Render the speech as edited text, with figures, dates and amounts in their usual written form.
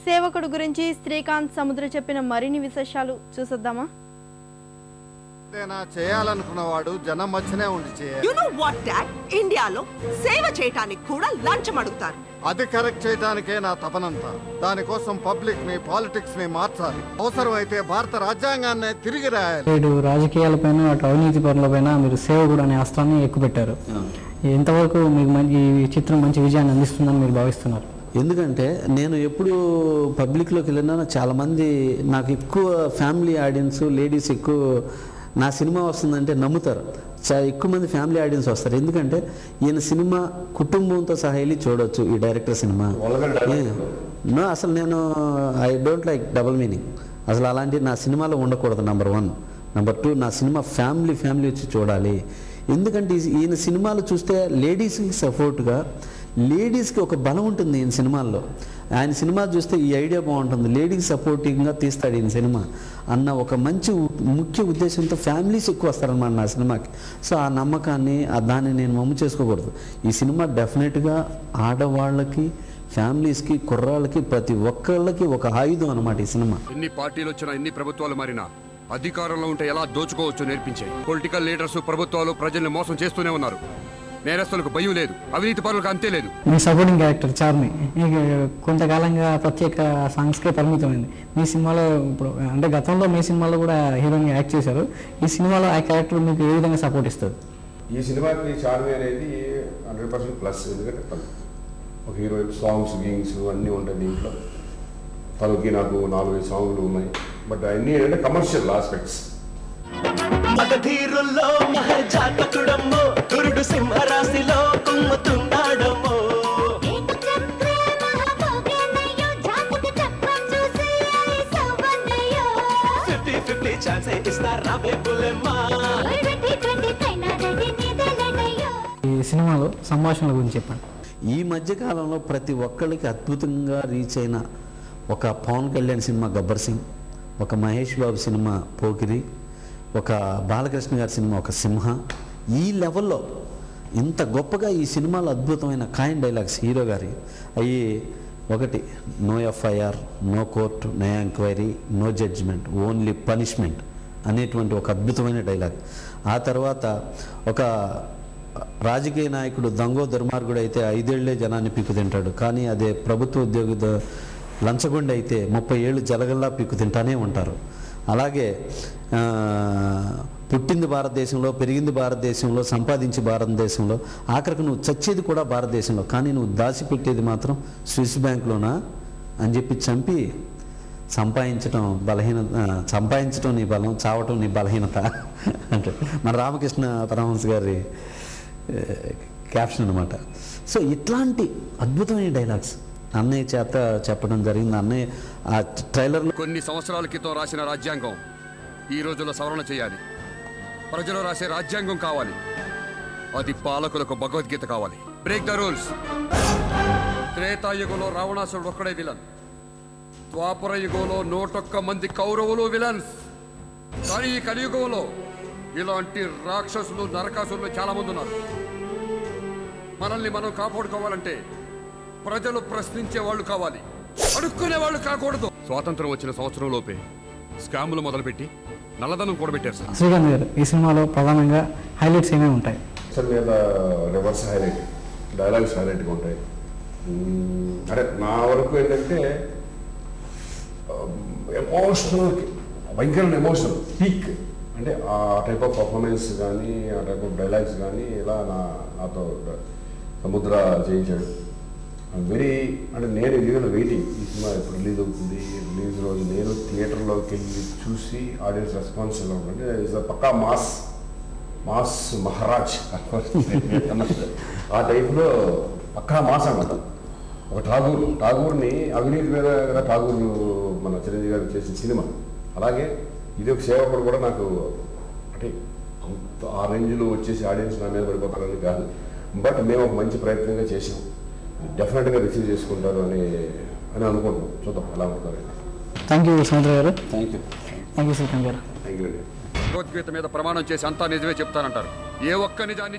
సేవకుడు గురించి శ్రీకాంత్ సముద్ర చెప్పిన మరిన్ని విశేషాలు చూసొద్దామా? చేయాలనుకున్నవాడు జనం మధ్యనే ఉండి చేయాలి. యు నో వాట్ డాడ్, ఇండియాలో సేవ చేయడానికి కూడా లంచం అడుగుతారు. అది కరెక్ట్ చేయడానికే నా తపనంతా. దానికోసం పబ్లిక్ ని పాలిటిక్స్ ని మార్చాలి. అవసరమైతే భారత రాజ్యాంగాన్ని తిరిగి రాయాలి. ఇటు రాజకీయాలపైన అటు అవినీతి పనులపైన మీరు సేవకుడు అనే అస్త్రాన్ని ఎక్కుపెట్టారు. ఎంతవరకు మీకు ఈ చిత్రం మంచి విజయాన్ని అందిస్తుందని మీరు భావిస్తున్నారు? ఎందుకంటే నేను ఎప్పుడు పబ్లిక్లోకి వెళ్ళినా చాలామంది నాకు ఎక్కువ ఫ్యామిలీ ఆడియన్స్ లేడీస్ ఎక్కువ నా సినిమా వస్తుందంటే నమ్ముతారు. ఎక్కువ మంది ఫ్యామిలీ ఆడియన్స్ వస్తారు. ఎందుకంటే ఈయన సినిమా కుటుంబంతో సహా వెళ్ళి చూడవచ్చు. ఈ డైరెక్టర్ సినిమా అసలు నేను I don't like double meaning. అసలు అలాంటి నా సినిమాలో ఉండకూడదు. నెంబర్ 1. నెంబర్ 2, నా సినిమా ఫ్యామిలీ వచ్చి చూడాలి. ఎందుకంటే ఈయన సినిమాలు చూస్తే లేడీస్కి సపోర్ట్గా, లేడీస్కి ఒక బలం ఉంటుంది ఈయన సినిమాల్లో. ఆయన సినిమా చూస్తే ఈ ఐడియా బాగుంటుంది, లేడీస్ సపోర్టింగ్గా తీస్తాడు ఈయన సినిమా అన్న ఒక మంచి ముఖ్య ఉద్దేశంతో ఫ్యామిలీస్ ఎక్కువ వస్తారన్నమాట నా సినిమాకి. సో ఆ నమ్మకాన్ని దాన్ని నేను మమ్ము చేసుకోకూడదు. ఈ సినిమా డెఫినెట్గా ఆడవాళ్ళకి, ఫ్యామిలీస్కి, కుర్రాళ్ళకి, ప్రతి ఒక్కళ్ళకి ఒక ఆయుధం అన్నమాట ఈ సినిమా. ఎన్ని పార్టీలు వచ్చినా, ఎన్ని ప్రభుత్వాలు మారినా అధికారంలో ఉంటే ఎలా దోచుకోవచ్చు నేర్పించే పొలిటికల్ లీడర్స్, ప్రభుత్వాలు ప్రజల్ని మోసం చేస్తూనే ఉన్నారు. నేరస్తులకు భయం లేదు, అవినీతి పరులకు అంతే లేదు. మీ సపోర్టింగ్ క్యారెక్టర్ చార్మి కొంతకాలంగా ప్రత్యేక సాంగ్స్కే పరిమితమైంది. మీ సినిమాలో ఇప్పుడు అంటే గతంలో మీ సినిమాలో కూడా హీరోయిన్గా యాక్ట్ చేశారు. ఈ సినిమాలో ఆ క్యారెక్టర్ మీకు ఏ విధంగా సపోర్ట్ ఇస్తుంది? ఈ సినిమాకి చార్మి అనేది 100% ప్లస్. ఎందుకంటే ఒక హీరోయిన్ సాంగ్స్, గింగ్స్ అన్నీ ఉంటాయి దీంట్లో. తనకి నాకు 4-5 సాంగ్లు ఉన్నాయి. బట్ అన్నీ ఏంటంటే కమర్షియల్ ఆస్పెక్ట్స్. మగధీరుల్లో మహజాతకుడమ్మో, దురుడు సింహరాశిలో కుమ్ముతున్నాడమ్మో. 50-50 ఛాన్స్ ఇస్తారా బేబులమ్మా. ఈ సినిమాలో సంభాషణల గురించి చెప్పండి. ఈ మధ్యకాలంలో ప్రతి ఒక్కరికి అద్భుతంగా రీచ్ అయిన ఒక పవన్ కళ్యాణ్ సినిమా గబ్బర్ సింగ్, ఒక మహేష్ బాబు సినిమా పోకిరి, ఒక బాలకృష్ణ గారి సినిమా ఒక సింహ. ఈ లెవెల్లో ఇంత గొప్పగా ఈ సినిమాలో అద్భుతమైన కాయిన్ డైలాగ్స్ హీరో గారి అవి ఒకటి, no FIR, no court, no enquiry, no judgement, only punishment అనేటువంటి ఒక అద్భుతమైన డైలాగ్. ఆ తర్వాత ఒక రాజకీయ నాయకుడు దొంగో దుర్మార్గుడు అయితే 5 ఏళ్లే జనాన్ని పీకు తింటాడు, కానీ అదే ప్రభుత్వ ఉద్యోగి లంచగొండ అయితే 30 ఏళ్ళు జలగల్లా పీకు తింటానే ఉంటారు. అలాగే పుట్టింది భారతదేశంలో, పెరిగింది భారతదేశంలో, సంపాదించి భారతదేశంలో, ఆఖరికి నువ్వు చచ్చేది కూడా భారతదేశంలో, కానీ నువ్వు దాచిపెట్టేది మాత్రం స్విస్ బ్యాంక్లోనా అని చెప్పి చంపి సంపాదించడం నీ బలం, చావటం నీ బలహీనత అంటే మన రామకృష్ణ పరమహంస గారి క్యాప్షన్ అనమాట. సో ఇట్లాంటి అద్భుతమైన డైలాగ్స్ అన్నయ్య చేత చెప్పడం జరిగింది. అన్నయ్య ఆ ట్రైలర్లో కొన్ని సంవత్సరాల క్రితం రాసిన రాజ్యాంగం ఈ రోజుల్లో సవరణ చేయాలి. ప్రజలు రాసే రాజ్యాంగం కావాలి. అది పాలకులకు భగవద్గీత కావాలి. Break the rules. త్రేతాయుగంలో రావణాసురుడు ఒక్కడే విలన్, ద్వాపర యుగంలో 101 మంది కౌరవులు విలన్స్. కానీ ఈ కలియుగంలో ఇలాంటి రాక్షసులు, నరకాసురులు చాలా మంది ఉన్నారు. మనల్ని మనం కాపాడుకోవాలంటే ప్రజలు ప్రశ్నించే వాళ్ళు కావాలి, అడుక్కునే వాళ్ళు కాకూడదు. స్వాతంత్రం వచ్చిన సంవత్సరం లోపే స్కాములు మొదలుపెట్టి నల్లధనం కూడబెట్టారు సార్. శ్రీకాంత్ గారు, ఈ సినిమాలో ప్రధానంగా హైలైట్స్ ఏమేమి ఉంటాయి? అసలు మీద రివర్స్ హైలైట్, డైలాగ్స్ హైలైట్గా ఉంటాయి. అంటే నా వరకు ఏంటంటే ఎమోషనల్, భయంకరమైన ఎమోషనల్ పీక్. అంటే ఆ టైప్ ఆఫ్ పర్ఫార్మెన్స్ కానీ, ఆ టైప్ ఆఫ్ డైలాగ్స్ కానీ ఇలా నాతో సముద్ర చేయించాడు. వెరీ అంటే నేను ఇది వెయిటింగ్, ఈ సినిమా ఎప్పుడు రిలీజ్ అవుతుంది, రిలీజ్ రోజు నేను థియేటర్లోకి వెళ్ళి చూసి ఆడియన్స్ రెస్పాన్స్ ఎలా ఉంటుంది. ఇస్ పక్కా మాస్ మహారాజ్ ఆ టైప్లో పక్కా మాస్ అన్నమాట. ఒక ఠాగూర్ని అవినీతి మీద కదా ఠాగూర్ మన చిరంజీవి గారు చేసిన సినిమా. అలాగే ఇది ఒక సేవకుడు కూడా నాకు అంటే ఆ రేంజ్లో వచ్చేసి ఆడియన్స్ నా మీద పడిపోతారని కాదు, బట్ మేము ఒక మంచి ప్రయత్నంగా చేసాం. డెఫినెట్గా రిసీవ్ చేసుకుంటారు అని అనుకుంటున్నాం. చూద్దాం ఎలా ఉంటారు. థ్యాంక్ యూ సముద్ర గారు. థ్యాంక్ యూ శ్రీకాంత్ గారు. థ్యాంక్ యూ అండి. భగవద్గీత మీద ప్రమాణం చేసి అంతా నిజమే చెప్తానంటారు. ఏ ఒక్క నిజాన్ని